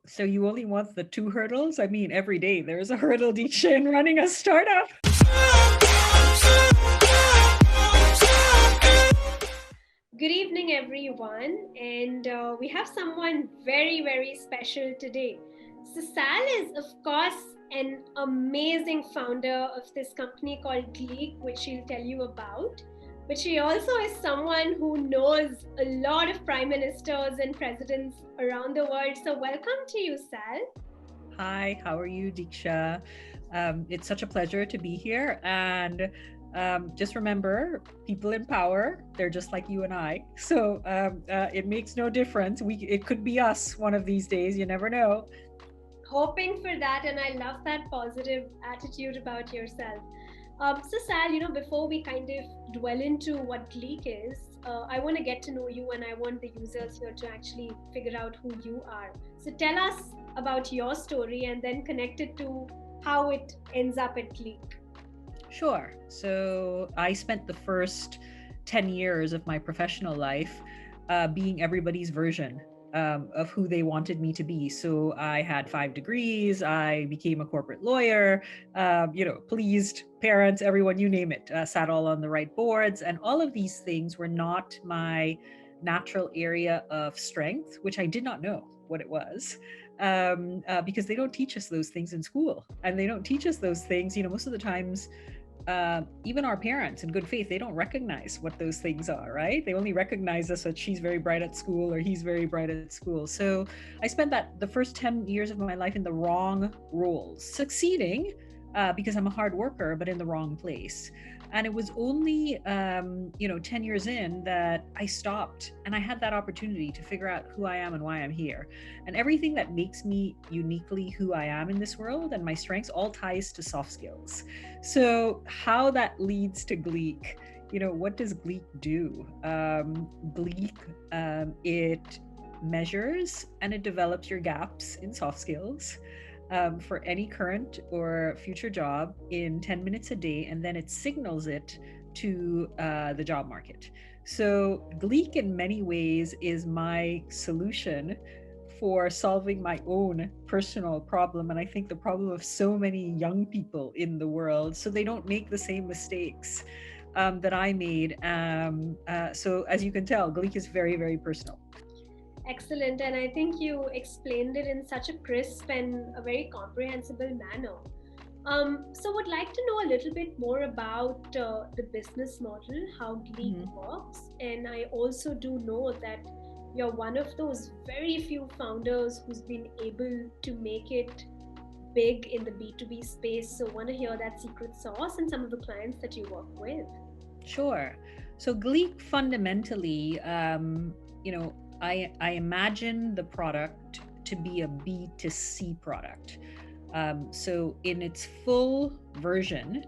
So you only want the two hurdles? I mean, every day there's a hurdle, Diksha, in running a startup. Good evening, everyone, and we have someone very, very special today. So, Sal is, of course, an amazing founder of this company called Gleac, which she'll tell you about. But she also is someone who knows a lot of prime ministers and presidents around the world. So, welcome to you, Sal. Hi, how are you, Diksha? It's such a pleasure to be here. And just remember, people in power, they're just like you and I. So it makes no difference. It could be us one of these days. You never know. Hoping for that, and I love that positive attitude about yourself. So, Sal, before we kind of dwell into what Gleek is, I want to get to know you, and I want the users here to actually figure out who you are. So, tell us about your story and then connect it to how it ends up at Gleek. Sure. So I spent the first 10 years of my professional life being everybody's version of who they wanted me to be. So I had 5 degrees. I became a corporate lawyer, pleased parents, everyone, you name it, sat all on the right boards. And all of these things were not my natural area of strength, which I did not know what it was. Because they don't teach us those things in school, and they don't teach us those things, most of the times. Even our parents in good faith, they don't recognize what those things are, right? They only recognize us that she's very bright at school or he's very bright at school. So I spent the first 10 years of my life in the wrong roles, succeeding because I'm a hard worker, but in the wrong place. And it was only 10 years in that I stopped and I had that opportunity to figure out who I am and why I'm here. And everything that makes me uniquely who I am in this world and my strengths all ties to soft skills. So how that leads to Gleac, what does Gleac do? Gleac, it measures and it develops your gaps in soft skills for any current or future job in 10 minutes a day, and then it signals it to the job market. So Gleac in many ways is my solution for solving my own personal problem, and I think the problem of so many young people in the world, so they don't make the same mistakes that I made. So as you can tell, Gleac is very, very personal. Excellent, and I think you explained it in such a crisp and a very comprehensible manner. So, would like to know a little bit more about the business model, how Gleek Mhm. works, and I also do know that you're one of those very few founders who's been able to make it big in the B2B space. So, want to hear that secret sauce and some of the clients that you work with. Sure. So Gleek fundamentally, I imagine the product to be a B2C product. So in its full version,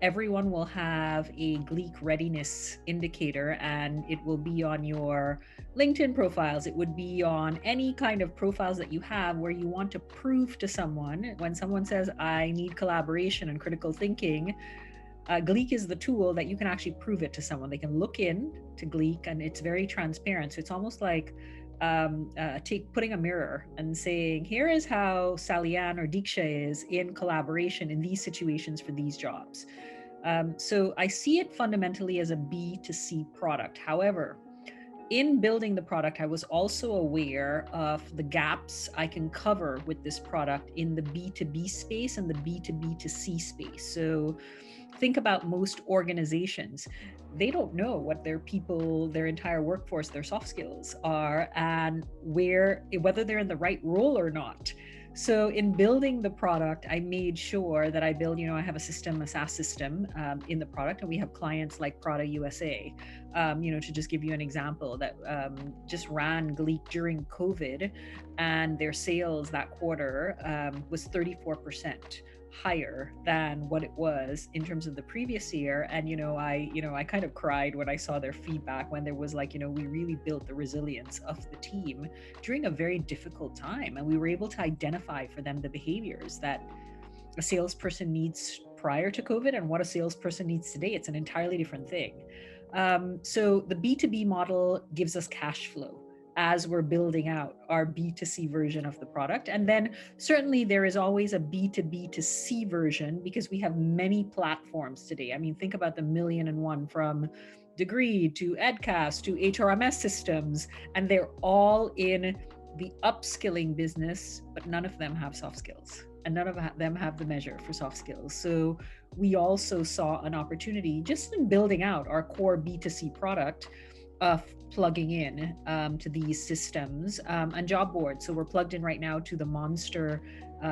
everyone will have a Gleek readiness indicator, and it will be on your LinkedIn profiles. It would be on any kind of profiles that you have where you want to prove to someone, when someone says, I need collaboration and critical thinking, Gleek is the tool that you can actually prove it to someone. They can look in to Gleek, and it's very transparent. So it's almost like putting a mirror and saying, here is how Sallyann or Diksha is in collaboration in these situations for these jobs. So I see it fundamentally as a B2C product. However, in building the product, I was also aware of the gaps I can cover with this product in the B2B space and the B2B2C space. So think about most organizations. They don't know what their people, their entire workforce, their soft skills are, and whether they're in the right role or not. So in building the product, I made sure that I have a SaaS system in the product, and we have clients like Prada USA, to just give you an example, that just ran Gleek during COVID, and their sales that quarter was 34% higher than what it was in terms of the previous year. And I kind of cried when I saw their feedback, when there was we really built the resilience of the team during a very difficult time, and we were able to identify for them the behaviors that a salesperson needs prior to COVID and what a salesperson needs today. It's an entirely different thing. So the B2B model gives us cash flow. as we're building out our B2C version of the product. And then certainly there is always a B2B2C version because we have many platforms today. I mean, think about the million and one, from Degree to Edcast to HRMS systems, and they're all in the upskilling business, but none of them have soft skills and none of them have the measure for soft skills. So we also saw an opportunity just in building out our core B2C product of plugging in to these systems and job boards. So we're plugged in right now to the Monster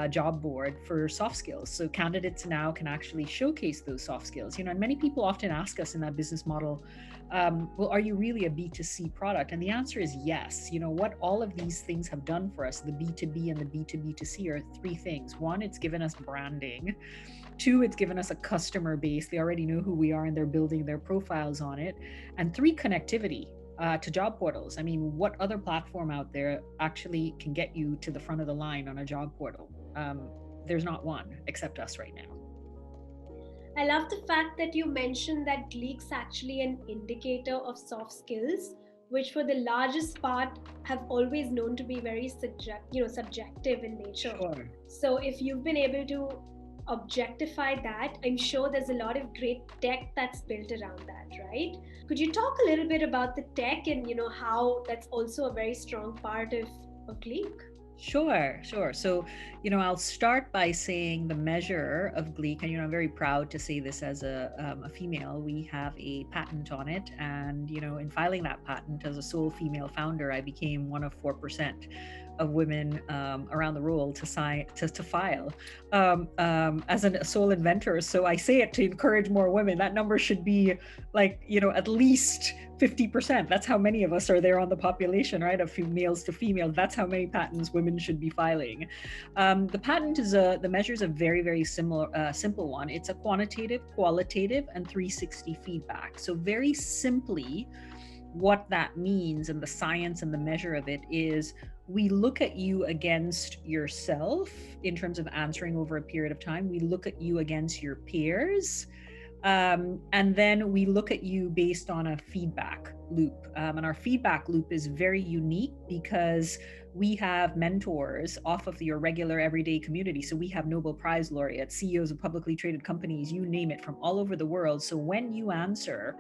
job board for soft skills. So candidates now can actually showcase those soft skills. And many people often ask us in that business model, well, are you really a B2C product? And the answer is yes. What all of these things have done for us, the B2B and the B2B2C, are three things. One, it's given us branding. Two, it's given us a customer base. They already know who we are and they're building their profiles on it. And three, connectivity to job portals. I mean, what other platform out there actually can get you to the front of the line on a job portal? There's not one except us right now. I love the fact that you mentioned that Gleac's actually an indicator of soft skills, which for the largest part have always known to be very subjective in nature. Sure. So if you've been able to objectify that, I'm sure there's a lot of great tech that's built around that, right? Could you talk a little bit about the tech and how that's also a very strong part of Gleac? Sure. So, I'll start by saying the measure of Gleac, and I'm very proud to say this as a female. We have a patent on it, and in filing that patent as a sole female founder, I became one of 4% of women around the world to file as a sole inventor. So I say it to encourage more women. That number should be at least 50%. That's how many of us are there on the population, right? Of males to female. That's how many patents women should be filing. The patent is the measure is a very, very simple one. It's a quantitative, qualitative, and 360 feedback. So very simply, what that means and the science and the measure of it is we look at you against yourself in terms of answering over a period of time. We look at you against your peers. And then we look at you based on a feedback loop. And our feedback loop is very unique because we have mentors off of your regular everyday community. So we have Nobel Prize laureates, CEOs of publicly traded companies, you name it, from all over the world. So when you answer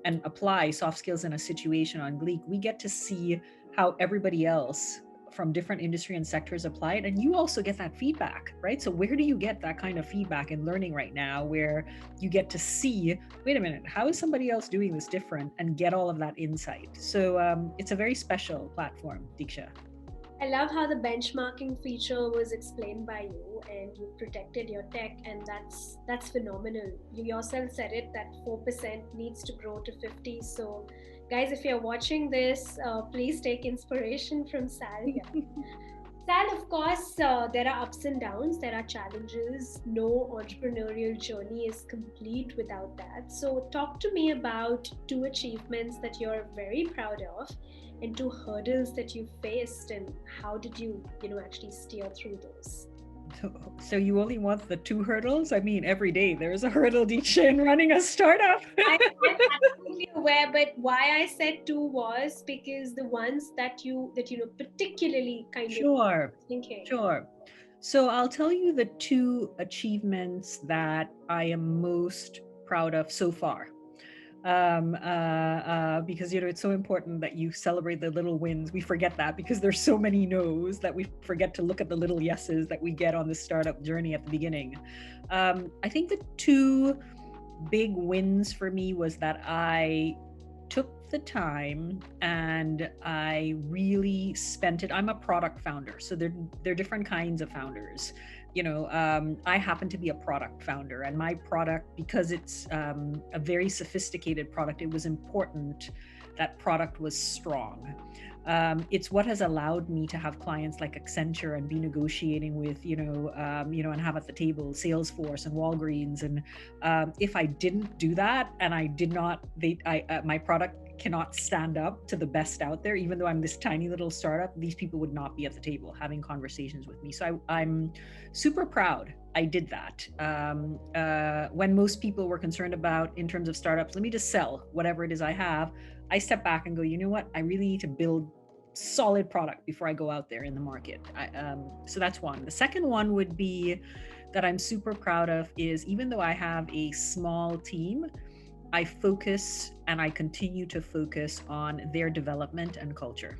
and apply soft skills in a situation on Gleac, we get to see how everybody else from different industry and sectors apply it. And you also get that feedback, right? So where do you get that kind of feedback and learning right now where you get to see, wait a minute, how is somebody else doing this different, and get all of that insight? So it's a very special platform, Diksha. I love how the benchmarking feature was explained by you, and you protected your tech, and that's phenomenal. You yourself said it that 4% needs to grow to 50. So guys, if you're watching this, please take inspiration from Sallyann. Sal, of course, there are ups and downs, there are challenges. No entrepreneurial journey is complete without that. So talk to me about 2 achievements that you're very proud of and 2 hurdles that you faced, and how did you, actually steer through those? So you only want the 2 hurdles? I mean, every day there's a hurdle, Diksha, in running a startup. I'm absolutely aware, but why I said 2 was because the ones that you particularly kind of thinking. Sure. So I'll tell you the 2 achievements that I am most proud of so far. Because it's so important that you celebrate the little wins. We forget that because there's so many no's that we forget to look at the little yeses that we get on this startup journey at the beginning. I think the 2 big wins for me was that I took the time and I really spent it. I'm a product founder, so there are different kinds of founders. I happen to be a product founder, and my product, because it's a very sophisticated product, it was important that product was strong. It's what has allowed me to have clients like Accenture and be negotiating with, and have at the table Salesforce and Walgreens. And if I didn't do that, and I did not, my product cannot stand up to the best out there, even though I'm this tiny little startup, these people would not be at the table having conversations with me. So I'm super proud I did that. When most people were concerned about, in terms of startups, let me just sell whatever it is I have, I step back and go, you know what? I really need to build solid product before I go out there in the market. So that's one. The second one would be that I'm super proud of is, even though I have a small team, I focus and I continue to focus on their development and culture.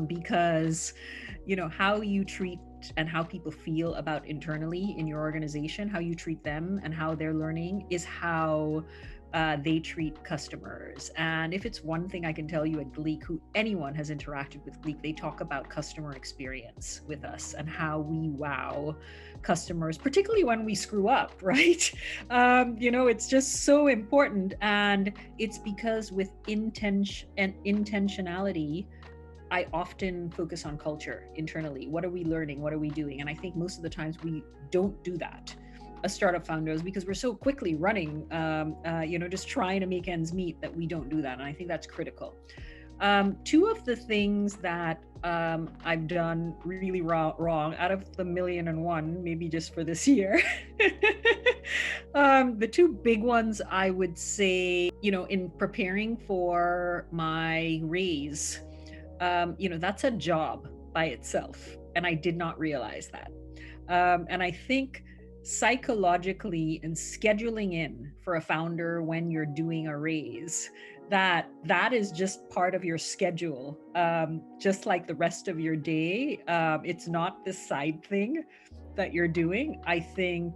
Because, how you treat and how people feel about internally in your organization, how you treat them and how they're learning is how they treat customers. And if it's one thing I can tell you at Gleac, who anyone has interacted with Gleac, they talk about customer experience with us and how we wow customers, particularly when we screw up, right? It's just so important. And it's because with intention and intentionality, I often focus on culture internally. What are we learning? What are we doing? And I think most of the times we don't do that as startup founders because we're so quickly running, just trying to make ends meet, that we don't do that. And I think that's critical. Two of the things that I've done really wrong out of the million and one, maybe just for this year, the two big ones I would say, in preparing for my raise, that's a job by itself. And I did not realize that. And I think psychologically and scheduling in for a founder when you're doing a raise, that is just part of your schedule, just like the rest of your day. It's not this side thing that you're doing, I think,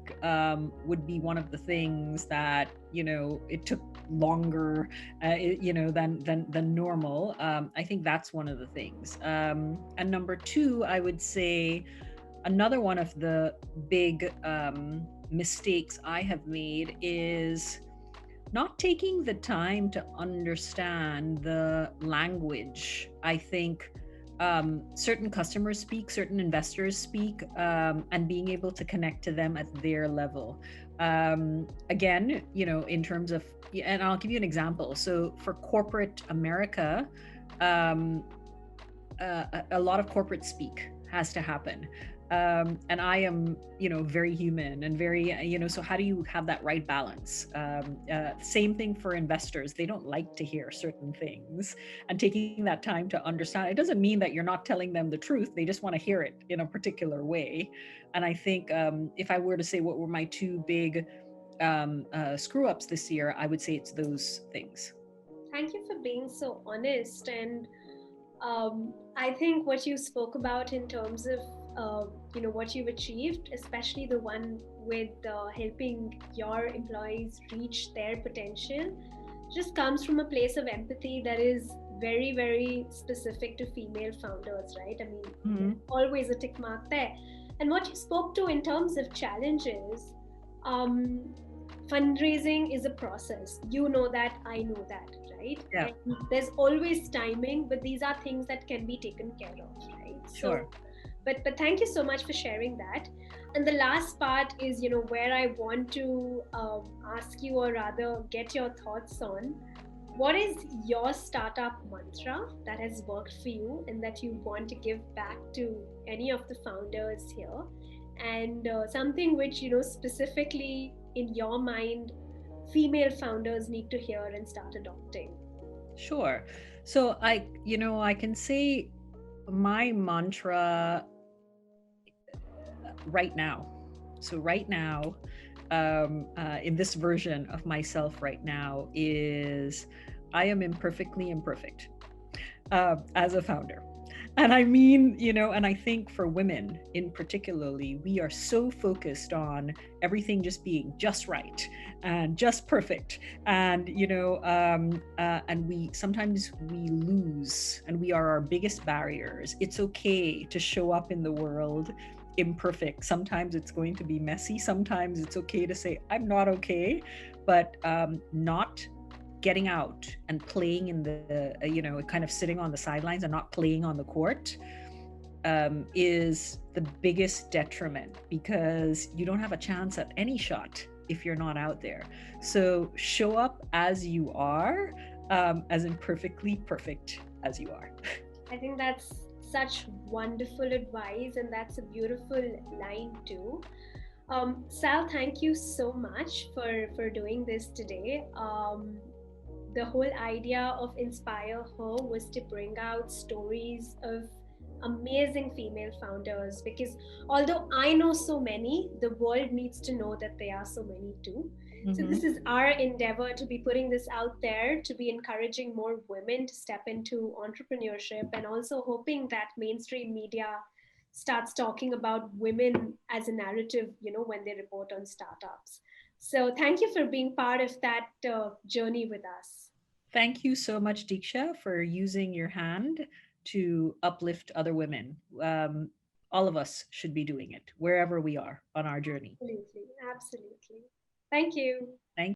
would be one of the things that, it took longer, than normal. I think that's one of the things. And number two, I would say another one of the big mistakes I have made is not taking the time to understand the language. I think certain customers speak, certain investors speak, and being able to connect to them at their level. Again, in terms of, and I'll give you an example. So for corporate America, a lot of corporate speak has to happen. And I am, very human and very, so how do you have that right balance? Same thing for investors. They don't like to hear certain things, and taking that time to understand. It doesn't mean that you're not telling them the truth. They just want to hear it in a particular way. And I think if I were to say what were my two big screw ups this year, I would say it's those things. Thank you for being so honest. And I think what you spoke about in terms of what you've achieved, especially the one with helping your employees reach their potential, just comes from a place of empathy that is very, very specific to female founders, right? I mean, Mm-hmm. always a tick mark there. And what you spoke to in terms of challenges, um, fundraising is a process. You know that, I know that, right? Yeah, And there's always timing, but these are things that can be taken care of, right? sure. But thank you so much for sharing that. And the last part is, where I want to ask you, or rather get your thoughts on, what is your startup mantra that has worked for you and that you want to give back to any of the founders here? And something which, specifically in your mind, female founders need to hear and start adopting. Sure. So I can say my mantra right now. So right now, in this version of myself right now, is I am imperfectly imperfect as a founder. And I mean, and I think for women in particularly, we are so focused on everything just being just right and just perfect. And, and we sometimes we lose, and we are our biggest barriers. It's okay to show up in the world imperfect. Sometimes it's going to be messy. Sometimes it's okay to say, I'm not okay, but not getting out and playing in the kind of sitting on the sidelines and not playing on the court is the biggest detriment, because you don't have a chance at any shot if you're not out there. So show up as you are, as imperfectly perfect as you are. I think that's such wonderful advice, and that's a beautiful line too. Sal, thank you so much for doing this today. the whole idea of Inspi-her was to bring out stories of amazing female founders, because although I know so many, the world needs to know that there are so many too. So Mm-hmm. this is our endeavor to be putting this out there, to be encouraging more women to step into entrepreneurship, and also hoping that mainstream media starts talking about women as a narrative, when they report on startups. So thank you for being part of that journey with us. Thank you so much, Diksha, for using your hand to uplift other women. All of us should be doing it wherever we are on our journey. Absolutely. Absolutely. Thank you. Thank